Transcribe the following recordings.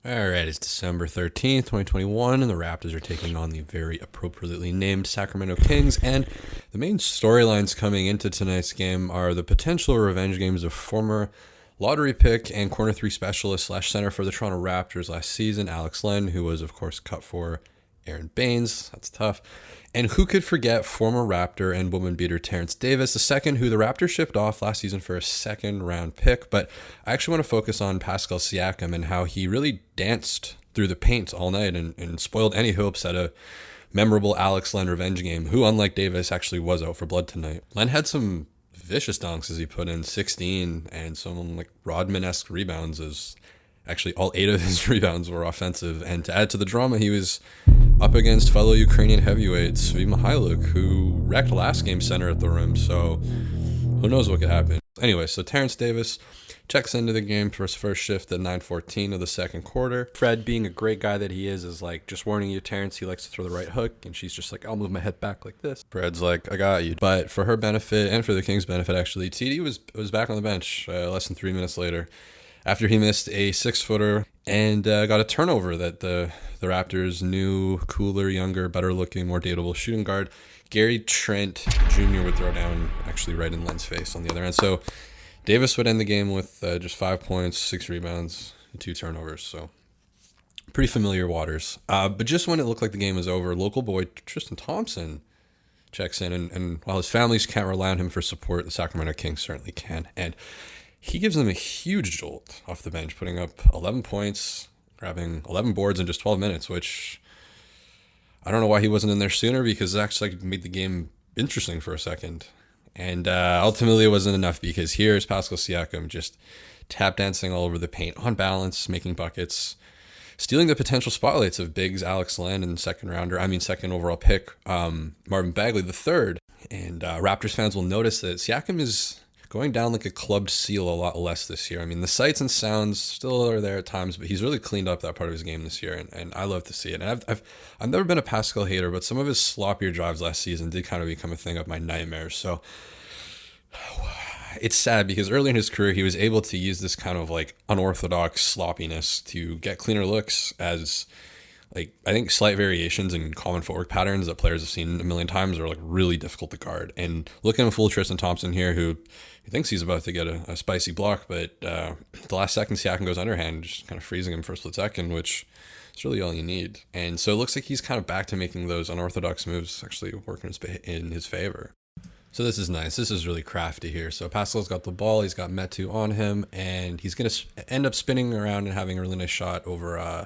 All right, it's December 13th, 2021, and the Raptors are taking on the very appropriately named Sacramento Kings. And the main storylines coming into tonight's game are the potential revenge games of former lottery pick and corner three specialist / center for the Toronto Raptors last season, Alex Len, who was, of course, cut for Aaron Baines. That's tough. And who could forget former Raptor and woman beater Terence Davis, the second who the Raptors shipped off last season for a second-round pick. But I actually want to focus on Pascal Siakam and how he really danced through the paint all night and spoiled any hopes at a memorable Alex Len revenge game, who, unlike Davis, actually was out for blood tonight. Len had some vicious dunks as he put in 16 and some like Rodman-esque rebounds as actually all 8 of his rebounds were offensive. And to add to the drama, he was up against fellow Ukrainian heavyweight Svi Mikhailuk, who wrecked last game center at the rim. So who knows what could happen. Anyway, so Terence Davis checks into the game for his first shift at 9:14 of the second quarter. Fred, being a great guy that he is like, just warning you, Terence, he likes to throw the right hook. And she's just like, I'll move my head back like this. Fred's like, I got you. But for her benefit and for the Kings' benefit, actually, TD was back on the bench less than 3 minutes later, after he missed a 6-footer and got a turnover that the Raptors' new, cooler, younger, better-looking, more dateable shooting guard, Gary Trent Jr. would throw down actually right in Len's face on the other end. So Davis would end the game with just 5 points, 6 rebounds, and 2 turnovers. So pretty familiar waters. But just when it looked like the game was over, local boy Tristan Thompson checks in. And while his families can't rely on him for support, the Sacramento Kings certainly can. And he gives them a huge jolt off the bench, putting up 11 points, grabbing 11 boards in just 12 minutes, which I don't know why he wasn't in there sooner, because it actually made the game interesting for a second. And ultimately it wasn't enough, because here's Pascal Siakam just tap dancing all over the paint, on balance, making buckets, stealing the potential spotlights of Biggs, Alex Len, and second overall pick, Marvin Bagley, the third. And Raptors fans will notice that Siakam is going down like a clubbed seal a lot less this year. I mean, the sights and sounds still are there at times, but he's really cleaned up that part of his game this year, and I love to see it. And I've never been a Pascal hater, but some of his sloppier drives last season did kind of become a thing of my nightmares. So it's sad, because early in his career, he was able to use this kind of like unorthodox sloppiness to get cleaner looks as, like, I think slight variations in common footwork patterns that players have seen a million times are like really difficult to guard. And look at him full Tristan Thompson here, who he thinks he's about to get a spicy block, but the last second Siakam goes underhand, just kind of freezing him for a split second, which is really all you need. And so it looks like he's kind of back to making those unorthodox moves actually working in his favor. So this is nice. This is really crafty here. So Pascal's got the ball. He's got Metu on him, and he's going to end up spinning around and having a really nice shot over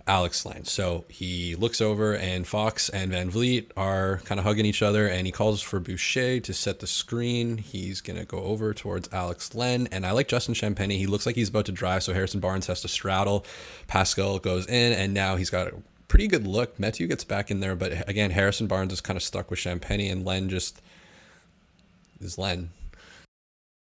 Alex Len. So he looks over, and Fox and Van Vliet are kind of hugging each other, and he calls for Boucher to set the screen. He's going to go over towards Alex Len, and I like Justin Champagnie. He looks like he's about to drive, so Harrison Barnes has to straddle. Pascal goes in, and now he's got a pretty good look. Metu gets back in there, but again, Harrison Barnes is kind of stuck with Champagnie, and Len just is Len.